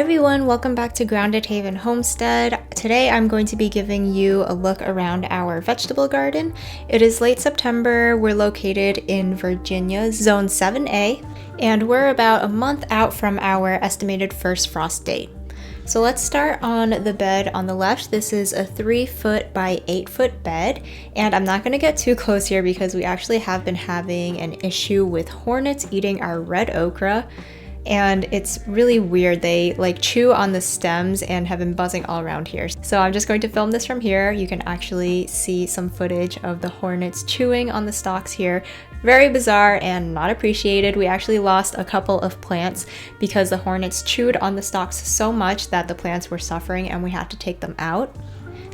everyone, welcome back to Grounded Haven Homestead. Today I'm going to be giving you a look around our vegetable garden. It is late September, we're located in Virginia, Zone 7A, and we're about a month out from our estimated first frost date. So let's start on the bed on the left. This is a 3-foot by 8-foot bed, and I'm not going to get too close here because we actually have been having an issue with hornets eating our red okra. And it's really weird. They chew on the stems and have been buzzing all around here. So I'm just going to film this from here. You can actually see some footage of the hornets chewing on the stalks here. Very bizarre and not appreciated. We actually lost a couple of plants because the hornets chewed on the stalks so much that the plants were suffering and we had to take them out.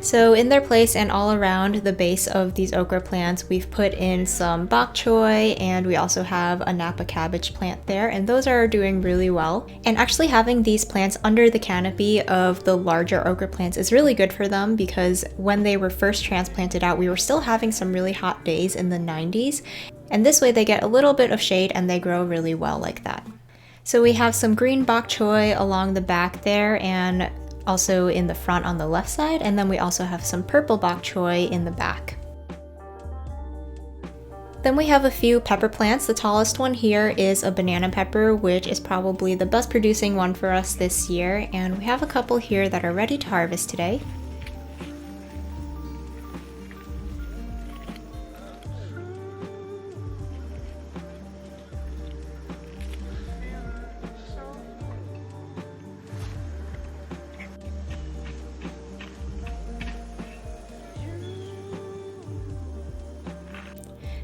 So in their place and all around the base of these okra plants, we've put in some Bok Choy, and we also have a Napa Cabbage plant there, and those are doing really well. And actually having these plants under the canopy of the larger okra plants is really good for them because when they were first transplanted out, we were still having some really hot days in the 90s. And this way they get a little bit of shade and they grow really well like that. So we have some green Bok Choy along the back there and also in the front on the left side, and then we also have some purple Bok Choy in the back. Then we have a few pepper plants. The tallest one here is a banana pepper, which is probably the best producing one for us this year, and we have a couple here that are ready to harvest today.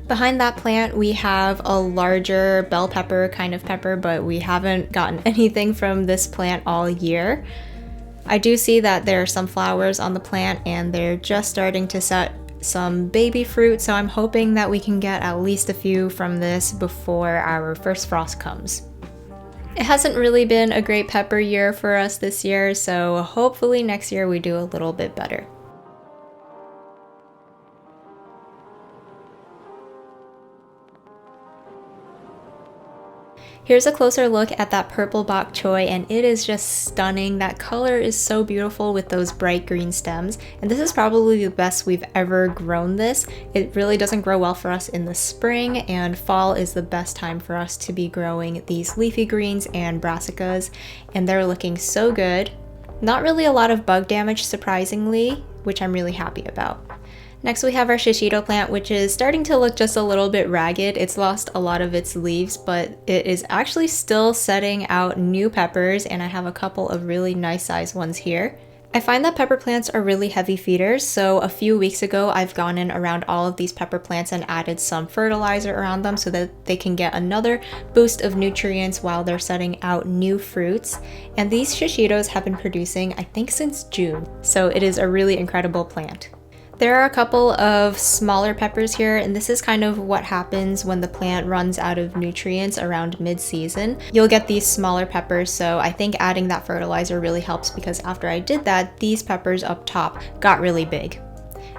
Behind that plant, we have a larger bell pepper kind of pepper, but we haven't gotten anything from this plant all year. I do see that there are some flowers on the plant and they're just starting to set some baby fruit, so I'm hoping that we can get at least a few from this before our first frost comes. It hasn't really been a great pepper year for us this year, so hopefully next year we do a little bit better. Here's a closer look at that purple Bok Choy, and it is just stunning. That color is so beautiful with those bright green stems, and this is probably the best we've ever grown this. It really doesn't grow well for us in the spring, and fall is the best time for us to be growing these leafy greens and brassicas, and they're looking so good. Not really a lot of bug damage, surprisingly, which I'm really happy about. Next we have our shishito plant, which is starting to look just a little bit ragged. It's lost a lot of its leaves, but it is actually still setting out new peppers, and I have a couple of really nice sized ones here. I find that pepper plants are really heavy feeders, so a few weeks ago I've gone in around all of these pepper plants and added some fertilizer around them so that they can get another boost of nutrients while they're setting out new fruits. And these shishitos have been producing, I think, since June, so it is a really incredible plant. There are a couple of smaller peppers here, and this is kind of what happens when the plant runs out of nutrients around mid-season. You'll get these smaller peppers, so I think adding that fertilizer really helps because after I did that, these peppers up top got really big.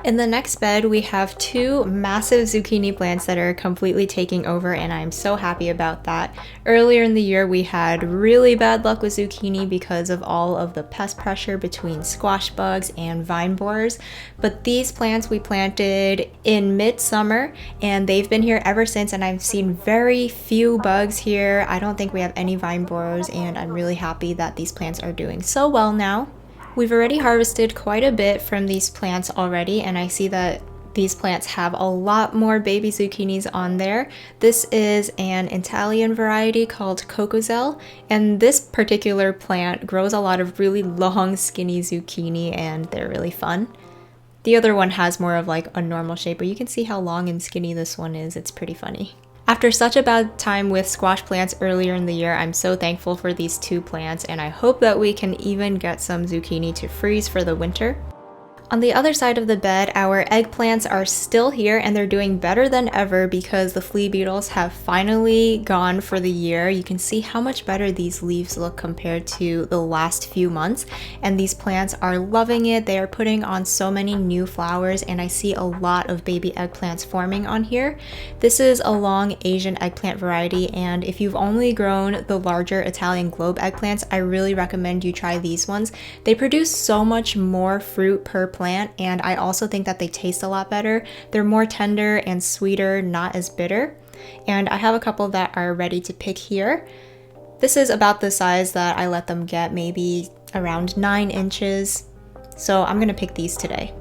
In the next bed, we have 2 massive zucchini plants that are completely taking over, and I'm so happy about that. Earlier in the year, we had really bad luck with zucchini because of all of the pest pressure between squash bugs and vine borers, but these plants we planted in midsummer, and they've been here ever since, and I've seen very few bugs here. I don't think we have any vine borers, and I'm really happy that these plants are doing so well now. We've already harvested quite a bit from these plants already, and I see that these plants have a lot more baby zucchinis on there. This is an Italian variety called Cocoselle, and this particular plant grows a lot of really long, skinny zucchini, and they're really fun. The other one has more of like a normal shape, but you can see how long and skinny this one is. It's pretty funny. After such a bad time with squash plants earlier in the year, I'm so thankful for these 2 plants, and I hope that we can even get some zucchini to freeze for the winter. On the other side of the bed, our eggplants are still here and they're doing better than ever because the flea beetles have finally gone for the year. You can see how much better these leaves look compared to the last few months, and these plants are loving it. They are putting on so many new flowers and I see a lot of baby eggplants forming on here. This is a long Asian eggplant variety, and if you've only grown the larger Italian globe eggplants, I really recommend you try these ones. They produce so much more fruit per plant, and I also think that they taste a lot better. They're more tender and sweeter, not as bitter. And I have a couple that are ready to pick here. This is about the size that I let them get, maybe around 9 inches. So I'm gonna pick these today.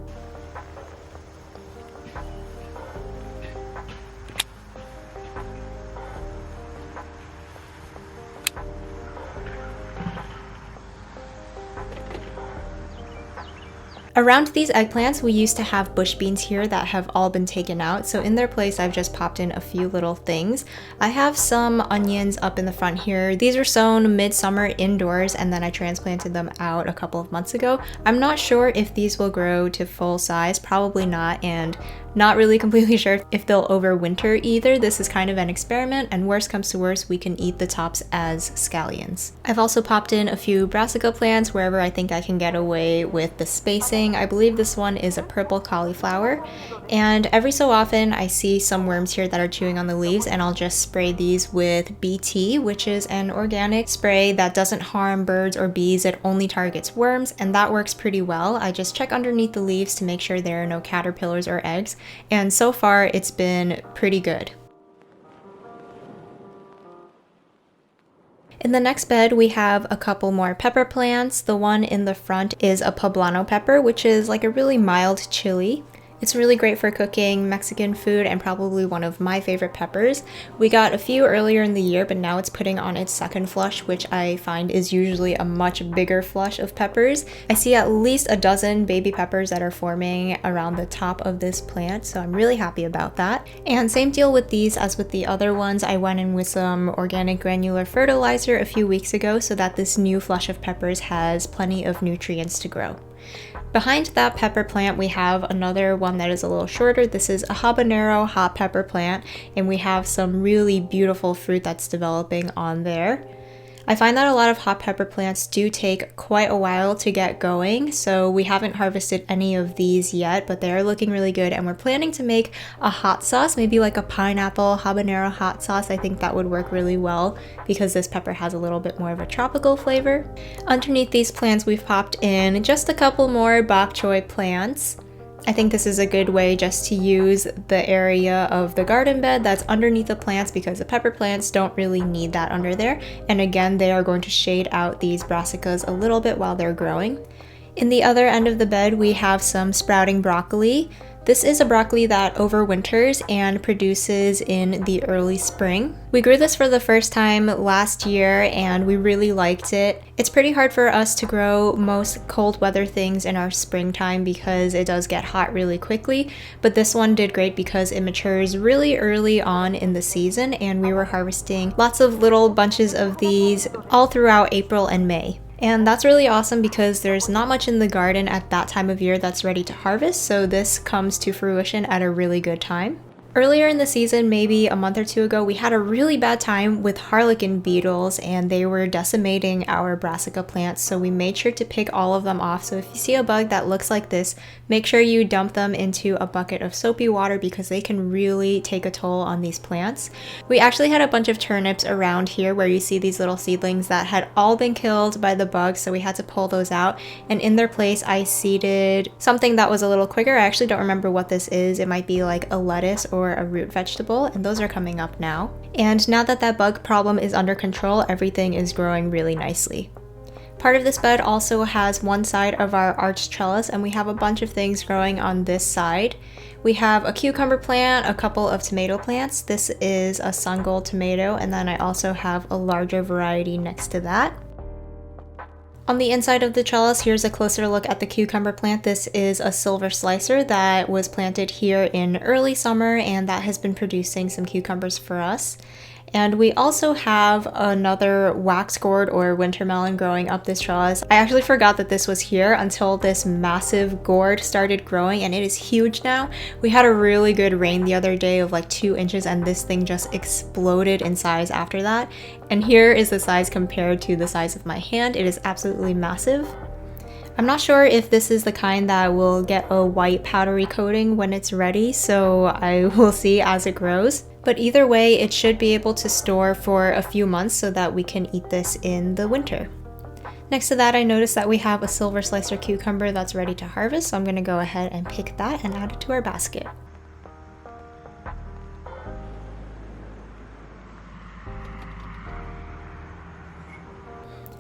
Around these eggplants, we used to have bush beans here that have all been taken out, so in their place I've just popped in a few little things. I have some onions up in the front here. These were sown midsummer indoors and then I transplanted them out a couple of months ago. I'm not sure if these will grow to full size, probably not, and not really completely sure if they'll overwinter either. This is kind of an experiment, and worst comes to worst, we can eat the tops as scallions. I've also popped in a few brassica plants wherever I think I can get away with the spacing. I believe this one is a purple cauliflower, and every so often I see some worms here that are chewing on the leaves, and I'll just spray these with BT, which is an organic spray that doesn't harm birds or bees. It only targets worms, and that works pretty well. I just check underneath the leaves to make sure there are no caterpillars or eggs, and so far it's been pretty good. In the next bed, we have a couple more pepper plants. The one in the front is a Poblano pepper, which is like a really mild chili. It's really great for cooking Mexican food and probably one of my favorite peppers. We got a few earlier in the year, but now it's putting on its second flush, which I find is usually a much bigger flush of peppers. I see at least a dozen baby peppers that are forming around the top of this plant, so I'm really happy about that. And same deal with these as with the other ones. I went in with some organic granular fertilizer a few weeks ago so that this new flush of peppers has plenty of nutrients to grow. Behind that pepper plant, we have another one that is a little shorter. This is a habanero hot pepper plant, and we have some really beautiful fruit that's developing on there. I find that a lot of hot pepper plants do take quite a while to get going, so we haven't harvested any of these yet, but they're looking really good, and we're planning to make a hot sauce, maybe like a pineapple habanero hot sauce. I think that would work really well because this pepper has a little bit more of a tropical flavor. Underneath these plants, we've popped in just a couple more bok choy plants. I think this is a good way just to use the area of the garden bed that's underneath the plants because the pepper plants don't really need that under there. And again, they are going to shade out these brassicas a little bit while they're growing. In the other end of the bed, we have some sprouting broccoli. This is a broccoli that overwinters and produces in the early spring. We grew this for the first time last year and we really liked it. It's pretty hard for us to grow most cold weather things in our springtime because it does get hot really quickly, but this one did great because it matures really early on in the season, and we were harvesting lots of little bunches of these all throughout April and May. And that's really awesome because there's not much in the garden at that time of year that's ready to harvest, so this comes to fruition at a really good time. Earlier in the season, maybe a month or two ago, we had a really bad time with harlequin beetles and they were decimating our brassica plants, so we made sure to pick all of them off. So if you see a bug that looks like this, make sure you dump them into a bucket of soapy water because they can really take a toll on these plants. We actually had a bunch of turnips around here where you see these little seedlings that had all been killed by the bugs, so we had to pull those out, and in their place I seeded something that was a little quicker. I actually don't remember what this is. It might be like a lettuce or a root vegetable, and those are coming up now. And now that that bug problem is under control, everything is growing really nicely. Part of this bed also has one side of our arched trellis, and we have a bunch of things growing on this side. We have a cucumber plant, a couple of tomato plants. This is a sun gold tomato, and then I also have a larger variety next to that. On the inside of the trellis, here's a closer look at the cucumber plant. This is a silver slicer that was planted here in early summer, and that has been producing some cucumbers for us. And we also have another wax gourd or winter melon growing up this trellis. I actually forgot that this was here until this massive gourd started growing, and it is huge now. We had a really good rain the other day of like 2 inches, and this thing just exploded in size after that. And here is the size compared to the size of my hand. It is absolutely massive. I'm not sure if this is the kind that will get a white powdery coating when it's ready, so I will see as it grows. But either way, it should be able to store for a few months so that we can eat this in the winter. Next to that, I noticed that we have a silver slicer cucumber that's ready to harvest, so I'm going to go ahead and pick that and add it to our basket.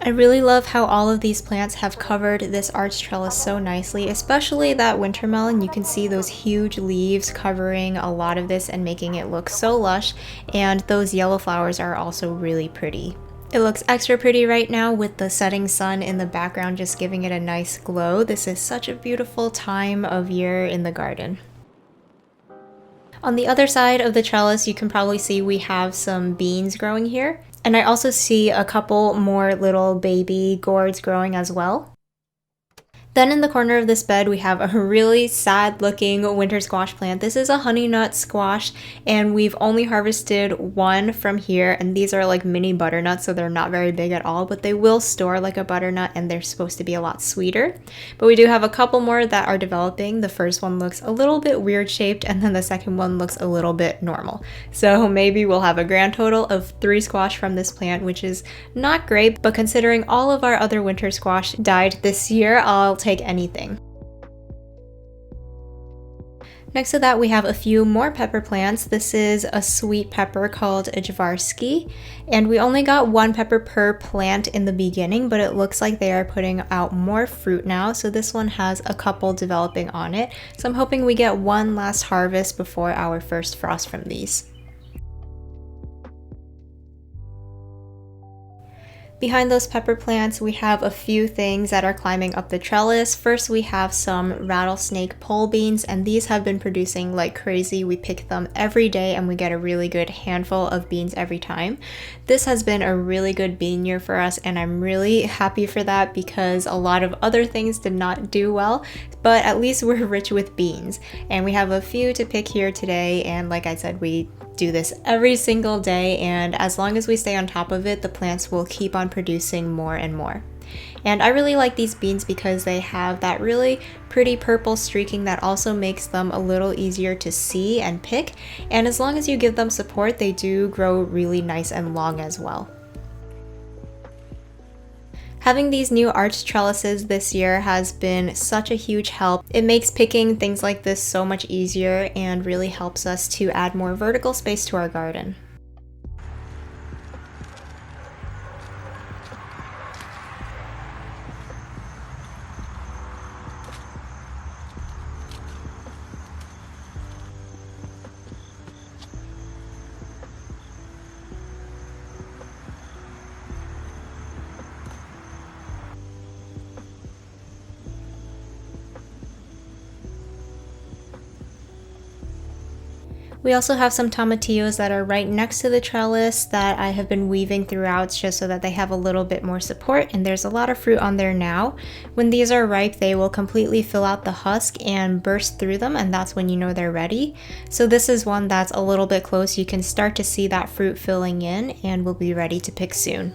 I really love how all of these plants have covered this arch trellis so nicely, especially that winter melon. You can see those huge leaves covering a lot of this and making it look so lush, and those yellow flowers are also really pretty. It looks extra pretty right now with the setting sun in the background just giving it a nice glow. This is such a beautiful time of year in the garden. On the other side of the trellis, you can probably see we have some beans growing here. And I also see a couple more little baby gourds growing as well. Then in the corner of this bed, we have a really sad looking winter squash plant. This is a honey nut squash, and we've only harvested one from here, and these are like mini butternuts, so they're not very big at all, but they will store like a butternut and they're supposed to be a lot sweeter. But we do have a couple more that are developing. The first one looks a little bit weird shaped, and then the second one looks a little bit normal. So maybe we'll have a grand total of 3 squash from this plant, which is not great, but considering all of our other winter squash died this year, I'll take anything. Next to that, we have a few more pepper plants. This is a sweet pepper called a Javarsky, and we only got 1 pepper per plant in the beginning, but it looks like they are putting out more fruit now, so this one has a couple developing on it. So I'm hoping we get one last harvest before our first frost from these. Behind those pepper plants, we have a few things that are climbing up the trellis. First, we have some rattlesnake pole beans, and these have been producing like crazy. We pick them every day and we get a really good handful of beans every time. This has been a really good bean year for us, and I'm really happy for that because a lot of other things did not do well, but at least we're rich with beans. And we have a few to pick here today, and like I said, we do this every single day, and as long as we stay on top of it, the plants will keep on producing more and more. And I really like these beans because they have that really pretty purple streaking that also makes them a little easier to see and pick, and as long as you give them support, they do grow really nice and long as well. Having these new arch trellises this year has been such a huge help. It makes picking things like this so much easier and really helps us to add more vertical space to our garden. We also have some tomatillos that are right next to the trellis that I have been weaving throughout just so that they have a little bit more support, and there's a lot of fruit on there now. When these are ripe, they will completely fill out the husk and burst through them, and that's when you know they're ready. So this is one that's a little bit close. You can start to see that fruit filling in and will be ready to pick soon.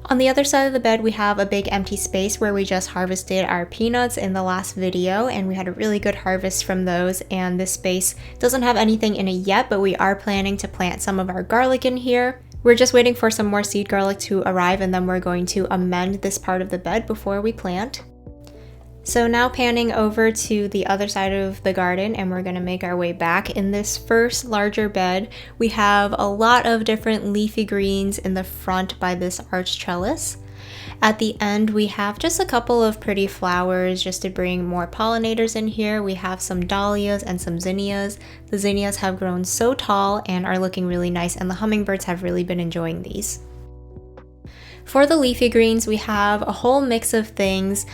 On the other side of the bed, we have a big empty space where we just harvested our peanuts in the last video, and we had a really good harvest from those, and this space doesn't have anything in it yet, but we are planning to plant some of our garlic in here. We're just waiting for some more seed garlic to arrive, and then we're going to amend this part of the bed before we plant. So now panning over to the other side of the garden, and we're going to make our way back. In this first larger bed, we have a lot of different leafy greens in the front by this arch trellis. At the end, we have just a couple of pretty flowers just to bring more pollinators in here. We have some dahlias and some zinnias. The zinnias have grown so tall and are looking really nice, and the hummingbirds have really been enjoying these. For the leafy greens, we have a whole mix of things.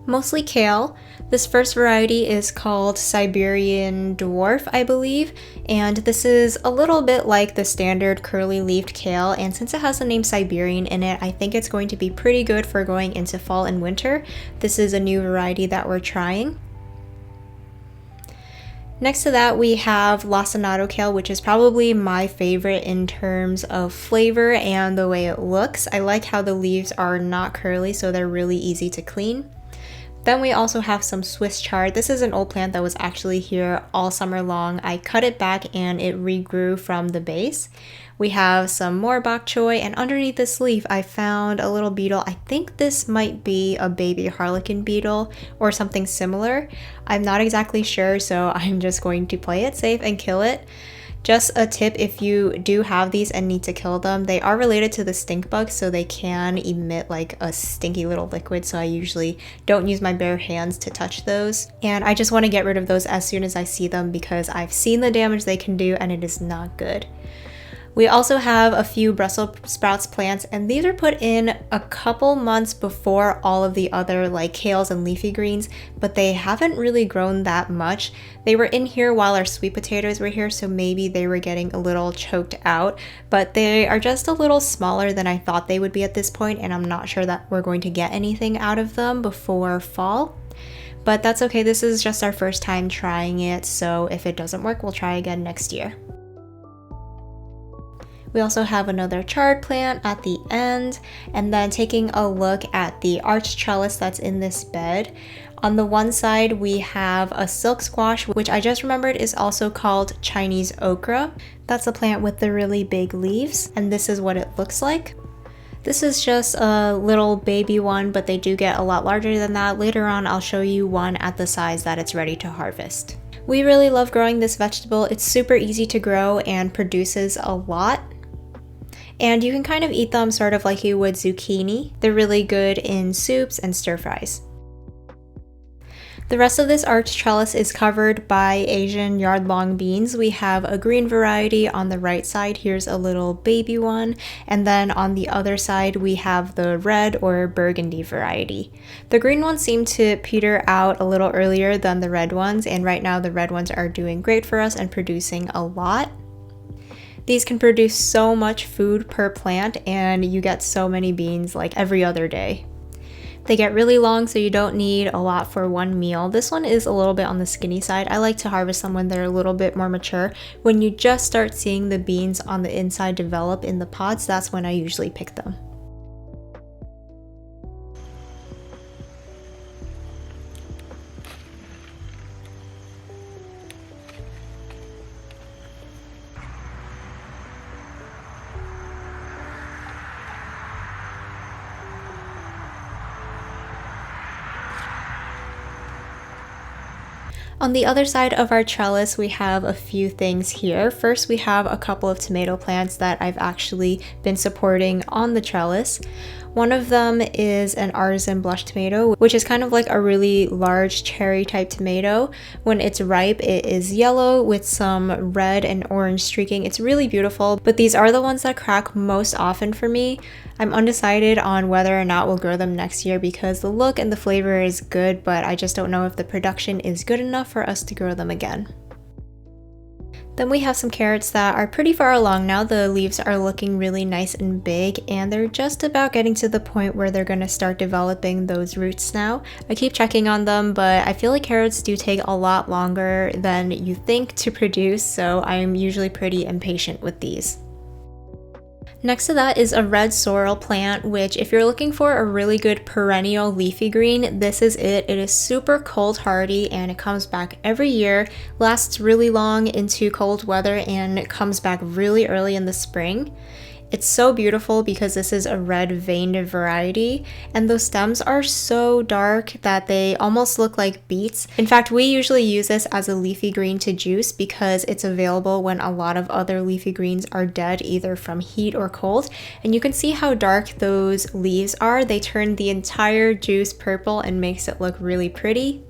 Mostly kale. This first variety is called Siberian Dwarf, I believe, and this is a little bit like the standard curly-leaved kale, and since it has the name Siberian in it, I think it's going to be pretty good for going into fall and winter. This is a new variety that we're trying. Next to that, we have Lacinato Kale, which is probably my favorite in terms of flavor and the way it looks. I like how the leaves are not curly, so they're really easy to clean. Then we also have some Swiss chard. This is an old plant that was actually here all summer long. I cut it back and it regrew from the base. We have some more bok choy, and underneath this leaf I found a little beetle. I think this might be a baby harlequin beetle or something similar. I'm not exactly sure, so I'm just going to play it safe and kill it. Just a tip, if you do have these and need to kill them, they are related to the stink bug, so they can emit like a stinky little liquid, so I usually don't use my bare hands to touch those. And I just want to get rid of those as soon as I see them because I've seen the damage they can do and it is not good. We also have a few Brussels sprouts plants, and these are put in a couple months before all of the other like kales and leafy greens, but they haven't really grown that much. They were in here while our sweet potatoes were here, so maybe they were getting a little choked out, but they are just a little smaller than I thought they would be at this point, and I'm not sure that we're going to get anything out of them before fall. But that's okay, this is just our first time trying it, so if it doesn't work, we'll try again next year. We also have another chard plant at the end, and then taking a look at the arch trellis that's in this bed. On the one side we have a silk squash, which I just remembered is also called Chinese okra. That's a plant with the really big leaves, and this is what it looks like. This is just a little baby one, but they do get a lot larger than that. Later on I'll show you one at the size that it's ready to harvest. We really love growing this vegetable. It's super easy to grow and produces a lot. And you can kind of eat them sort of like you would zucchini. They're really good in soups and stir fries. The rest of this arch trellis is covered by Asian yard-long beans. We have a green variety on the right side. Here's a little baby one. And then on the other side, we have the red or burgundy variety. The green ones seem to peter out a little earlier than the red ones, and right now the red ones are doing great for us and producing a lot. These can produce so much food per plant, and you get so many beans like every other day. They get really long, so you don't need a lot for one meal. This one is a little bit on the skinny side. I like to harvest them when they're a little bit more mature. When you just start seeing the beans on the inside develop in the pods, that's when I usually pick them. On the other side of our trellis, we have a few things here. First, we have a couple of tomato plants that I've actually been supporting on the trellis. One of them is an Artisan blush tomato, which is kind of like a really large cherry type tomato. When it's ripe, it is yellow with some red and orange streaking. It's really beautiful, but these are the ones that crack most often for me. I'm undecided on whether or not we'll grow them next year because the look and the flavor is good, but I just don't know if the production is good enough for us to grow them again. Then we have some carrots that are pretty far along now. The leaves are looking really nice and big, and they're just about getting to the point where they're going to start developing those roots now. I keep checking on them, but I feel like carrots do take a lot longer than you think to produce, so I'm usually pretty impatient with these. Next to that is a red sorrel plant, which if you're looking for a really good perennial leafy green, this is it. It is super cold hardy and it comes back every year, lasts really long into cold weather, and it comes back really early in the spring. It's so beautiful because this is a red veined variety, and those stems are so dark that they almost look like beets. In fact, we usually use this as a leafy green to juice because it's available when a lot of other leafy greens are dead either from heat or cold. And you can see how dark those leaves are. They turn the entire juice purple and makes it look really pretty.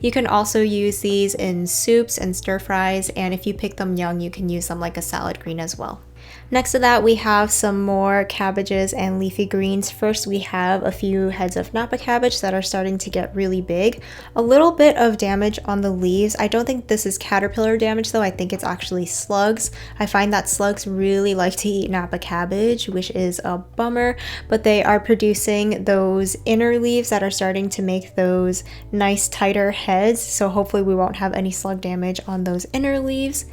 You can also use these in soups and stir fries, and if you pick them young, you can use them like a salad green as well. Next to that, we have some more cabbages and leafy greens. First, we have a few heads of Napa cabbage that are starting to get really big. A little bit of damage on the leaves. I don't think this is caterpillar damage though, I think it's actually slugs. I find that slugs really like to eat Napa cabbage, which is a bummer, but they are producing those inner leaves that are starting to make those nice tighter heads, so hopefully we won't have any slug damage on those inner leaves.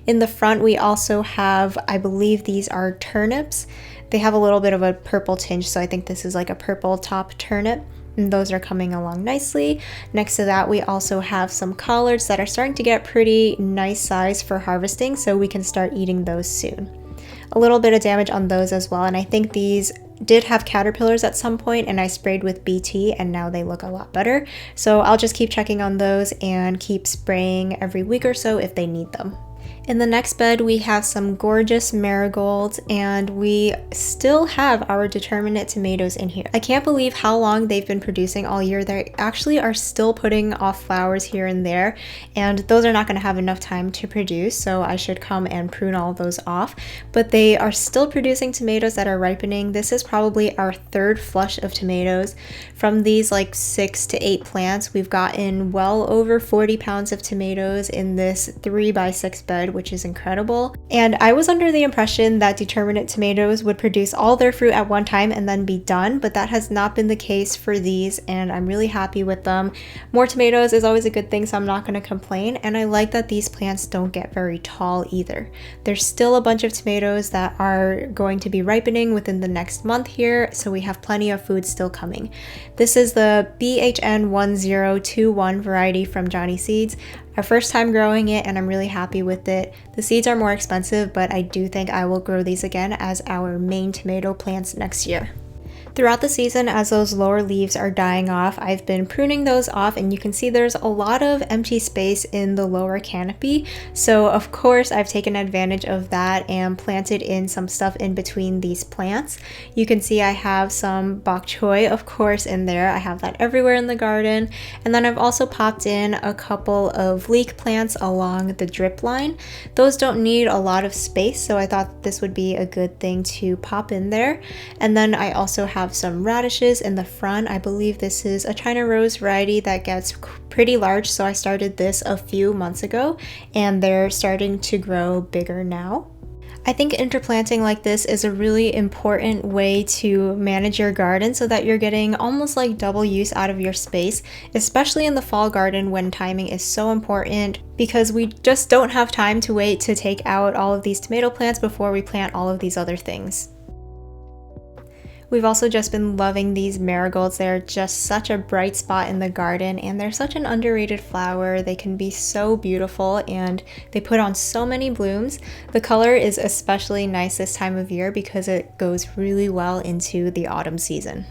In the front, we also have, I believe these are turnips. They have a little bit of a purple tinge, so I think this is like a purple top turnip. And those are coming along nicely. Next to that, we also have some collards that are starting to get pretty nice size for harvesting, so we can start eating those soon. A little bit of damage on those as well, and I think these did have caterpillars at some point, and I sprayed with BT and now they look a lot better. So I'll just keep checking on those and keep spraying every week or so if they need them. In the next bed, we have some gorgeous marigolds, and we still have our determinate tomatoes in here. I can't believe how long they've been producing all year. They actually are still putting off flowers here and there, and those are not going to have enough time to produce, so I should come and prune all those off. But they are still producing tomatoes that are ripening. This is probably our third flush of tomatoes. From these like 6 to 8 plants, we've gotten well over 40 pounds of tomatoes in this 3x6 bed, which is incredible. And I was under the impression that determinate tomatoes would produce all their fruit at one time and then be done, but that has not been the case for these, and I'm really happy with them. More tomatoes is always a good thing, so I'm not going to complain, and I like that these plants don't get very tall either. There's still a bunch of tomatoes that are going to be ripening within the next month here, so we have plenty of food still coming. This is the BHN 1021 variety from Johnny Seeds. Our first time growing it, and I'm really happy with it. The seeds are more expensive, but I do think I will grow these again as our main tomato plants next year. Throughout the season, as those lower leaves are dying off, I've been pruning those off, and you can see there's a lot of empty space in the lower canopy. So of course I've taken advantage of that and planted in some stuff in between these plants. You can see I have some Bok Choy, of course, in there. I have that everywhere in the garden. And then I've also popped in a couple of leek plants along the drip line. Those don't need a lot of space, so I thought this would be a good thing to pop in there. And then I also have some radishes in the front. I believe this is a China Rose variety that gets pretty large, so I started this a few months ago and they're starting to grow bigger now. I think interplanting like this is a really important way to manage your garden so that you're getting almost like double use out of your space, especially in the fall garden when timing is so important, because we just don't have time to wait to take out all of these tomato plants before we plant all of these other things. We've also just been loving these marigolds. They're just such a bright spot in the garden, and they're such an underrated flower. They can be so beautiful and they put on so many blooms. The color is especially nice this time of year because it goes really well into the autumn season.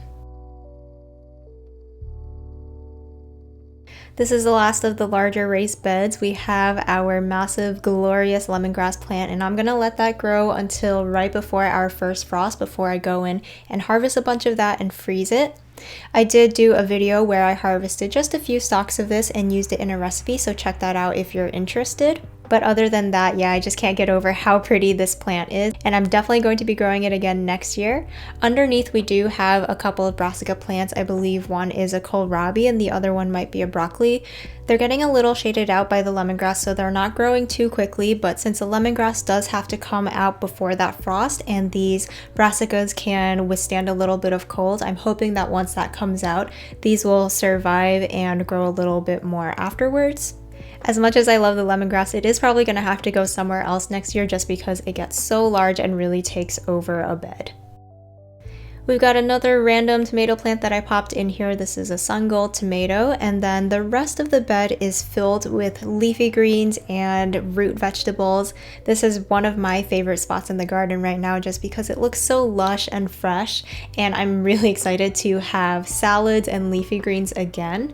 This is the last of the larger raised beds. We have our massive glorious lemongrass plant, and I'm gonna let that grow until right before our first frost before I go in and harvest a bunch of that and freeze it. I did do a video where I harvested just a few stalks of this and used it in a recipe, so check that out if you're interested. But other than that, yeah, I just can't get over how pretty this plant is, and I'm definitely going to be growing it again next year. Underneath, we do have a couple of brassica plants. I believe one is a kohlrabi and the other one might be a broccoli. They're getting a little shaded out by the lemongrass, so they're not growing too quickly, but since the lemongrass does have to come out before that frost and these brassicas can withstand a little bit of cold, I'm hoping that once that comes out, these will survive and grow a little bit more afterwards. As much as I love the lemongrass, it is probably going to have to go somewhere else next year just because it gets so large and really takes over a bed. We've got another random tomato plant that I popped in here. This is a sun gold tomato, and then the rest of the bed is filled with leafy greens and root vegetables. This is one of my favorite spots in the garden right now just because it looks so lush and fresh, and I'm really excited to have salads and leafy greens again.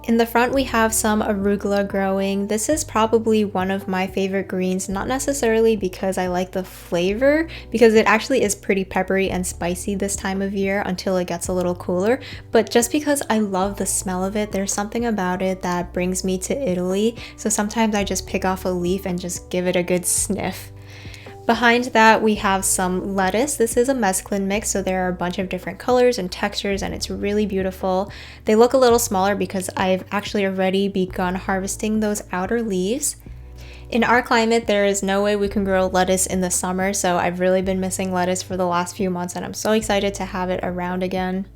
In the front, we have some arugula growing. This is probably one of my favorite greens, not necessarily because I like the flavor, because it actually is pretty peppery and spicy this time of year until it gets a little cooler, but just because I love the smell of it. There's something about it that brings me to Italy, so sometimes I just pick off a leaf and just give it a good sniff. Behind that, we have some lettuce. This is a mesclun mix, so there are a bunch of different colors and textures, and it's really beautiful. They look a little smaller because I've actually already begun harvesting those outer leaves. In our climate, there is no way we can grow lettuce in the summer, so I've really been missing lettuce for the last few months, and I'm so excited to have it around again.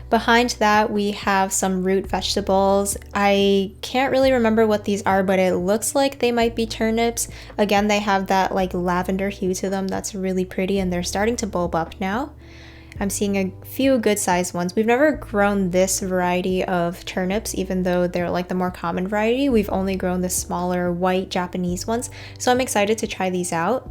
Behind that, we have some root vegetables. I can't really remember what these are, but it looks like they might be turnips. Again, they have that like lavender hue to them that's really pretty, and they're starting to bulb up now. I'm seeing a few good sized ones. We've never grown this variety of turnips, even though they're like the more common variety. We've only grown the smaller white Japanese ones, so I'm excited to try these out.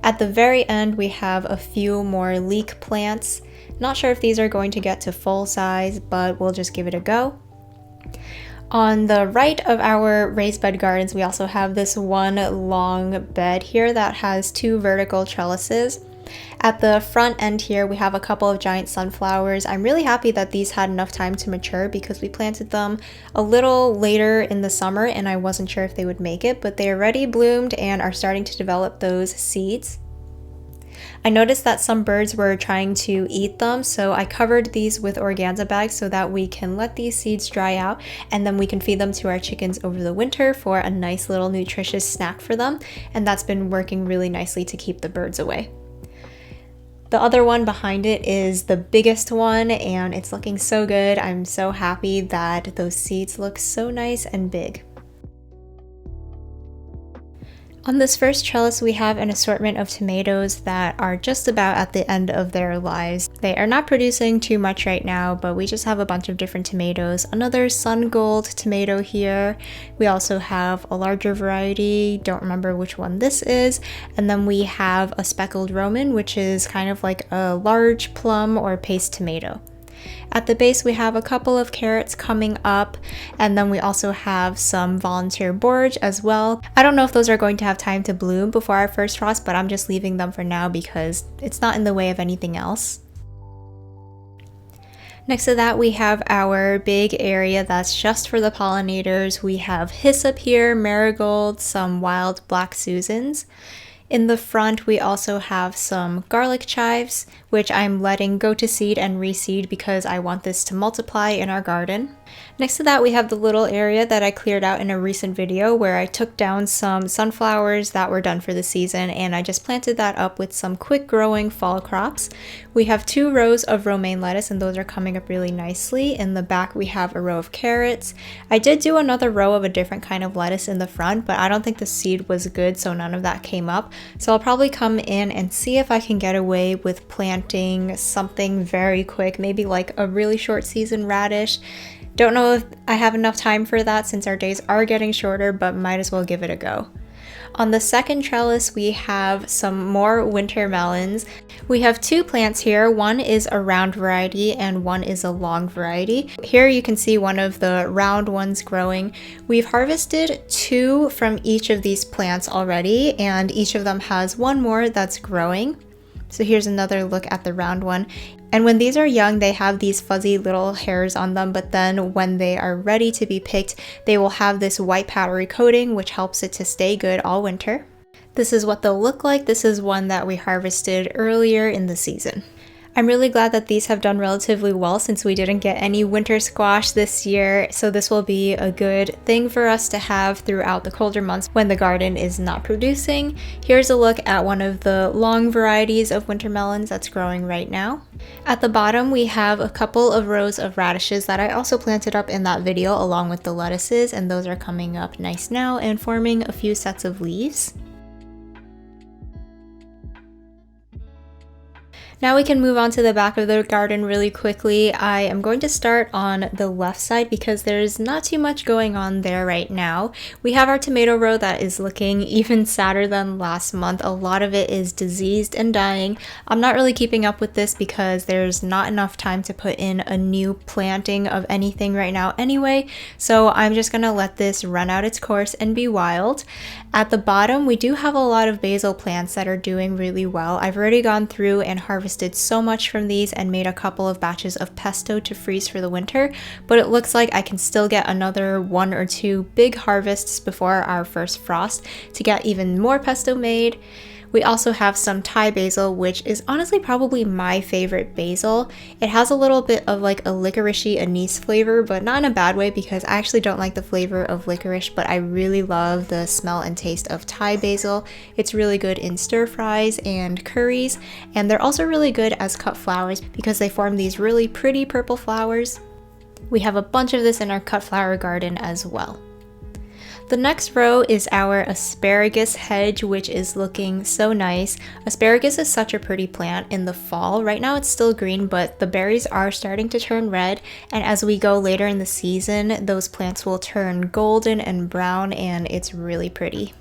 At the very end, we have a few more leek plants. Not sure if these are going to get to full size, but we'll just give it a go. On the right of our raised bed gardens, we also have this one long bed here that has 2 vertical trellises. At the front end here, we have a couple of giant sunflowers. I'm really happy that these had enough time to mature because we planted them a little later in the summer and I wasn't sure if they would make it, but they already bloomed and are starting to develop those seeds. I noticed that some birds were trying to eat them, so I covered these with organza bags so that we can let these seeds dry out and then we can feed them to our chickens over the winter for a nice little nutritious snack for them, and that's been working really nicely to keep the birds away. The other one behind it is the biggest one and it's looking so good. I'm so happy that those seeds look so nice and big. On this first trellis, we have an assortment of tomatoes that are just about at the end of their lives. They are not producing too much right now, but we just have a bunch of different tomatoes. Another sun gold tomato here. We also have a larger variety, don't remember which one this is. And then we have a speckled Roman, which is kind of like a large plum or paste tomato. At the base, we have a couple of carrots coming up, and then we also have some volunteer borage as well. I don't know if those are going to have time to bloom before our first frost, but I'm just leaving them for now because it's not in the way of anything else. Next to that, we have our big area that's just for the pollinators. We have hyssop here, marigolds, some wild black Susans. In the front, we also have some garlic chives, which I'm letting go to seed and reseed because I want this to multiply in our garden. Next to that, we have the little area that I cleared out in a recent video where I took down some sunflowers that were done for the season and I just planted that up with some quick growing fall crops. We have 2 rows of romaine lettuce and those are coming up really nicely. In the back, we have a row of carrots. I did do another row of a different kind of lettuce in the front, but I don't think the seed was good, so none of that came up. So I'll probably come in and see if I can get away with planting something very quick, maybe like a really short season radish. Don't know if I have enough time for that since our days are getting shorter, but might as well give it a go. On the second trellis, we have some more winter melons. We have 2 plants here. One is a round variety and one is a long variety. Here you can see one of the round ones growing. We've harvested 2 from each of these plants already, and each of them has 1 more that's growing. So here's another look at the round one. And when these are young, they have these fuzzy little hairs on them, but then when they are ready to be picked, they will have this white powdery coating, which helps it to stay good all winter. This is what they'll look like. This is one that we harvested earlier in the season. I'm really glad that these have done relatively well since we didn't get any winter squash this year, so this will be a good thing for us to have throughout the colder months when the garden is not producing. Here's a look at one of the long varieties of winter melons that's growing right now. At the bottom, we have a couple of rows of radishes that I also planted up in that video along with the lettuces, and those are coming up nice now and forming a few sets of leaves. Now we can move on to the back of the garden really quickly. I am going to start on the left side because there's not too much going on there right now. We have our tomato row that is looking even sadder than last month. A lot of it is diseased and dying. I'm not really keeping up with this because there's not enough time to put in a new planting of anything right now anyway, so I'm just gonna let this run out its course and be wild. At the bottom, we do have a lot of basil plants that are doing really well. I've already gone through and harvested so much from these and made a couple of batches of pesto to freeze for the winter, but it looks like I can still get another 1 or 2 big harvests before our first frost to get even more pesto made. We also have some Thai basil, which is honestly probably my favorite basil. It has a little bit of like a licoricey anise flavor, but not in a bad way because I actually don't like the flavor of licorice, but I really love the smell and taste of Thai basil. It's really good in stir fries and curries, and they're also really good as cut flowers because they form these really pretty purple flowers. We have a bunch of this in our cut flower garden as well. The next row is our asparagus hedge, which is looking so nice. Asparagus is such a pretty plant in the fall. Right now it's still green, but the berries are starting to turn red, and as we go later in the season, those plants will turn golden and brown, and it's really pretty.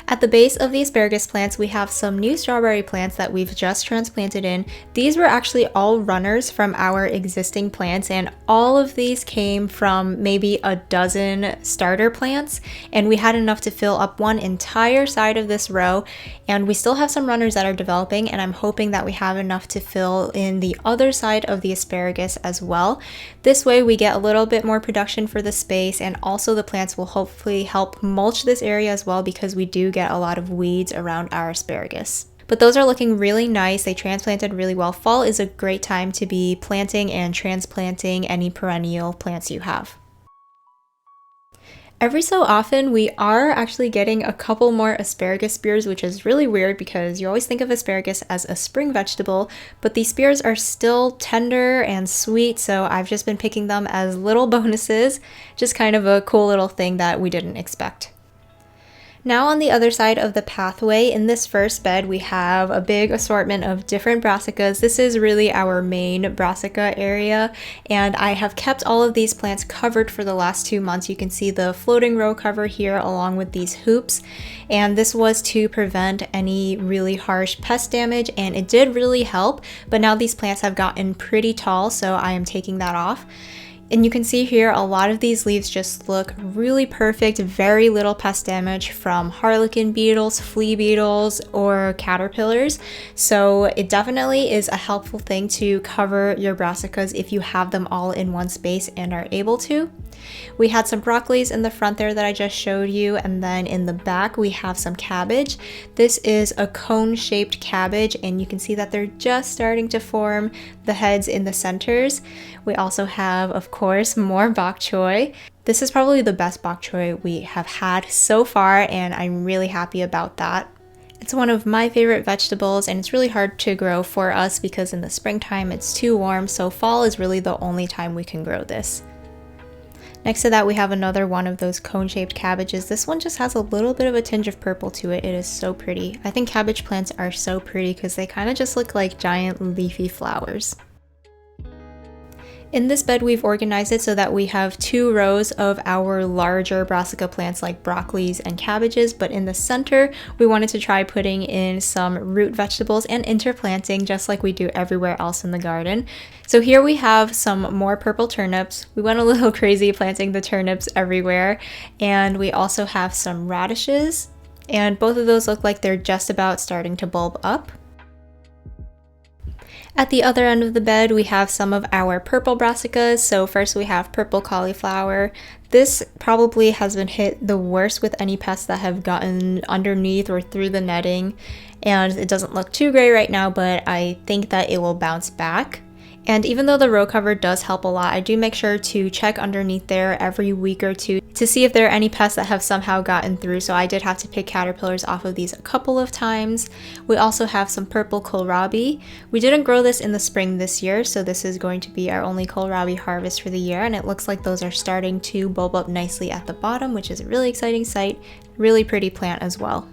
At the base of the asparagus plants, we have some new strawberry plants that we've just transplanted in. These were actually all runners from our existing plants, and all of these came from maybe a dozen starter plants, and we had enough to fill up one entire side of this row, and we still have some runners that are developing, and I'm hoping that we have enough to fill in the other side of the asparagus as well. This way we get a little bit more production for the space, and also the plants will hopefully help mulch this area as well because we do get a lot of weeds around our asparagus. But those are looking really nice. They transplanted really well. Fall is a great time to be planting and transplanting any perennial plants you have. Every so often, we are actually getting a couple more asparagus spears, which is really weird because you always think of asparagus as a spring vegetable, but these spears are still tender and sweet, so I've just been picking them as little bonuses. Just kind of a cool little thing that we didn't expect. Now on the other side of the pathway, in this first bed, we have a big assortment of different brassicas. This is really our main brassica area, and I have kept all of these plants covered for the last 2 months. You can see the floating row cover here along with these hoops, and this was to prevent any really harsh pest damage, and it did really help, but now these plants have gotten pretty tall, so I am taking that off. And you can see here a lot of these leaves just look really perfect, very little pest damage from harlequin beetles, flea beetles, or caterpillars. So it definitely is a helpful thing to cover your brassicas if you have them all in one space and are able to. We had some broccolis in the front there that I just showed you, and then in the back we have some cabbage. This is a cone-shaped cabbage, and you can see that they're just starting to form the heads in the centers. We also have, of course, more bok choy. This is probably the best bok choy we have had so far, and I'm really happy about that. It's one of my favorite vegetables, and it's really hard to grow for us because in the springtime it's too warm, so fall is really the only time we can grow this. Next to that, we have another one of those cone-shaped cabbages. This one just has a little bit of a tinge of purple to it. It is so pretty. I think cabbage plants are so pretty because they kind of just look like giant leafy flowers. In this bed, we've organized it so that we have 2 rows of our larger brassica plants like broccolis and cabbages, but in the center, we wanted to try putting in some root vegetables and interplanting just like we do everywhere else in the garden. So here we have some more purple turnips. We went a little crazy planting the turnips everywhere, and we also have some radishes, and both of those look like they're just about starting to bulb up. At the other end of the bed, we have some of our purple brassicas. So first we have purple cauliflower. This probably has been hit the worst with any pests that have gotten underneath or through the netting. And it doesn't look too great right now, but I think that it will bounce back. And even though the row cover does help a lot, I do make sure to check underneath there every week or two to see if there are any pests that have somehow gotten through. So I did have to pick caterpillars off of these a couple of times. We also have some purple kohlrabi. We didn't grow this in the spring this year, so this is going to be our only kohlrabi harvest for the year, and it looks like those are starting to bulb up nicely at the bottom, which is a really exciting sight. Really pretty plant as well.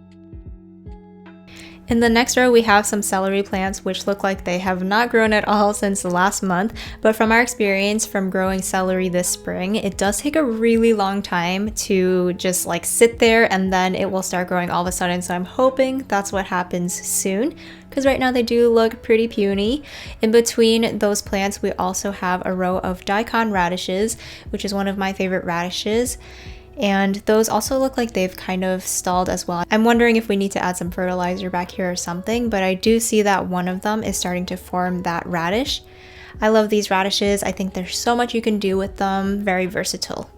In the next row, we have some celery plants, which look like they have not grown at all since the last month, but from our experience from growing celery this spring, it does take a really long time to just like sit there and then it will start growing all of a sudden, so I'm hoping that's what happens soon, because right now they do look pretty puny. In between those plants, we also have a row of daikon radishes, which is one of my favorite radishes. And those also look like they've kind of stalled as well. I'm wondering if we need to add some fertilizer back here or something, but I do see that one of them is starting to form that radish. I love these radishes. I think there's so much you can do with them, very versatile.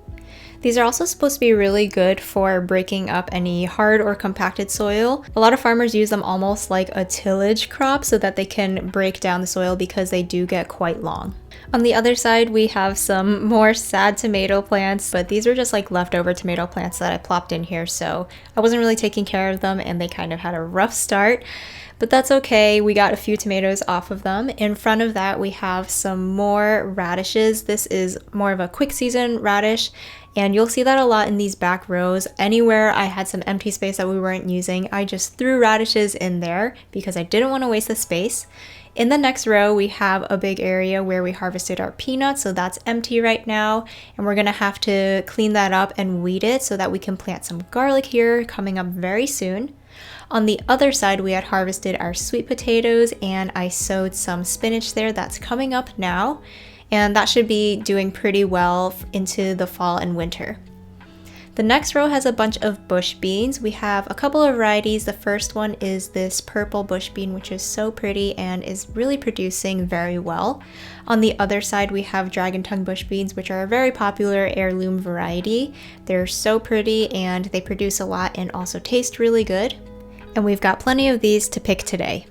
These are also supposed to be really good for breaking up any hard or compacted soil. A lot of farmers use them almost like a tillage crop so that they can break down the soil because they do get quite long. On the other side, we have some more sad tomato plants, but these are just like leftover tomato plants that I plopped in here, so I wasn't really taking care of them and they kind of had a rough start. But that's okay, we got a few tomatoes off of them. In front of that, we have some more radishes. This is more of a quick season radish, and you'll see that a lot in these back rows. Anywhere I had some empty space that we weren't using, I just threw radishes in there because I didn't want to waste the space. In the next row, we have a big area where we harvested our peanuts, so that's empty right now, and we're gonna have to clean that up and weed it so that we can plant some garlic here coming up very soon. On the other side, we had harvested our sweet potatoes and I sowed some spinach there that's coming up now, and that should be doing pretty well into the fall and winter. The next row has a bunch of bush beans. We have a couple of varieties. The first one is this purple bush bean, which is so pretty and is really producing very well. On the other side, we have dragon tongue bush beans, which are a very popular heirloom variety. They're so pretty and they produce a lot and also taste really good. And we've got plenty of these to pick today.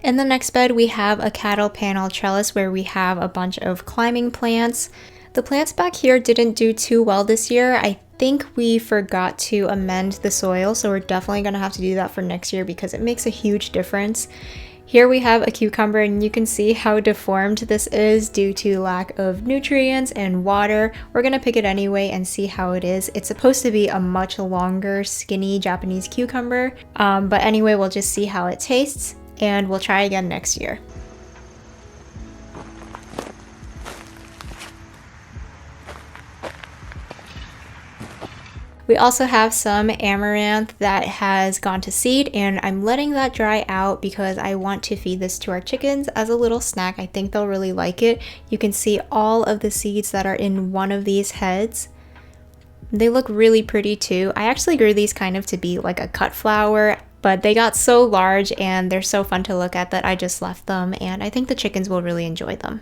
In the next bed, we have a cattle panel trellis where we have a bunch of climbing plants. The plants back here didn't do too well this year. I think we forgot to amend the soil, so we're definitely going to have to do that for next year because it makes a huge difference. Here we have a cucumber and you can see how deformed this is due to lack of nutrients and water. We're going to pick it anyway and see how it is. It's supposed to be a much longer, skinny Japanese cucumber, but anyway, we'll just see how it tastes and we'll try again next year. We also have some amaranth that has gone to seed and I'm letting that dry out because I want to feed this to our chickens as a little snack. I think they'll really like it. You can see all of the seeds that are in one of these heads. They look really pretty too. I actually grew these kind of to be like a cut flower, but they got so large and they're so fun to look at that I just left them, and I think the chickens will really enjoy them.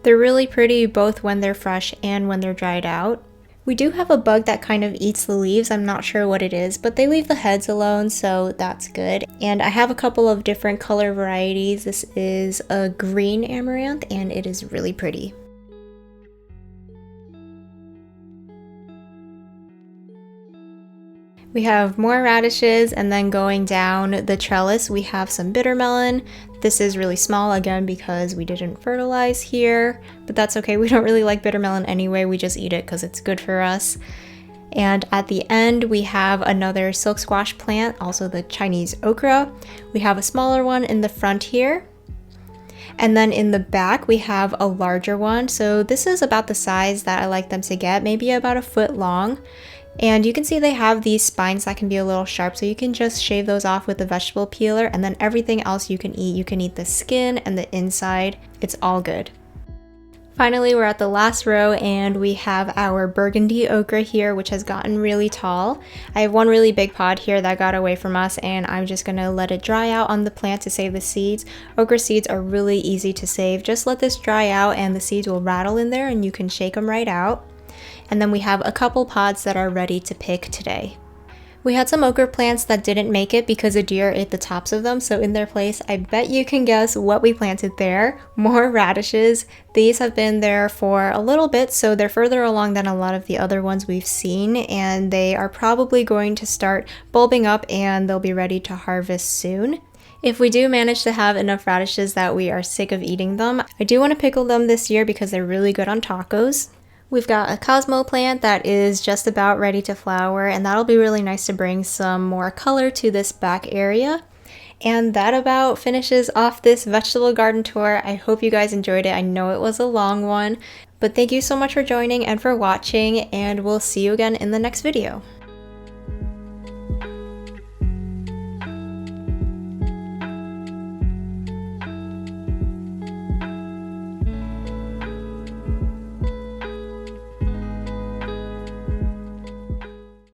They're really pretty both when they're fresh and when they're dried out. We do have a bug that kind of eats the leaves. I'm not sure what it is, but they leave the heads alone, so that's good. And I have a couple of different color varieties. This is a green amaranth and it is really pretty. We have more radishes, and then going down the trellis we have some bitter melon. This is really small again because we didn't fertilize here, but that's okay. We don't really like bitter melon anyway. We just eat it because it's good for us. And at the end we have another silk squash plant, also the Chinese okra. We have a smaller one in the front here. And then in the back we have a larger one. So this is about the size that I like them to get, maybe about a foot long. And you can see they have these spines that can be a little sharp, so you can just shave those off with a vegetable peeler, and then everything else you can eat. You can eat the skin and the inside. It's all good. Finally, we're at the last row and we have our Burgundy Okra here, which has gotten really tall. I have one really big pod here that got away from us and I'm just gonna let it dry out on the plant to save the seeds. Okra seeds are really easy to save. Just let this dry out and the seeds will rattle in there and you can shake them right out. And then we have a couple pods that are ready to pick today. We had some okra plants that didn't make it because a deer ate the tops of them, so in their place, I bet you can guess what we planted there. More radishes. These have been there for a little bit, so they're further along than a lot of the other ones we've seen, and they are probably going to start bulbing up and they'll be ready to harvest soon. If we do manage to have enough radishes that we are sick of eating them, I do want to pickle them this year because they're really good on tacos. We've got a Cosmo plant that is just about ready to flower, and that'll be really nice to bring some more color to this back area. And that about finishes off this vegetable garden tour. I hope you guys enjoyed it. I know it was a long one, but thank you so much for joining and for watching, and we'll see you again in the next video.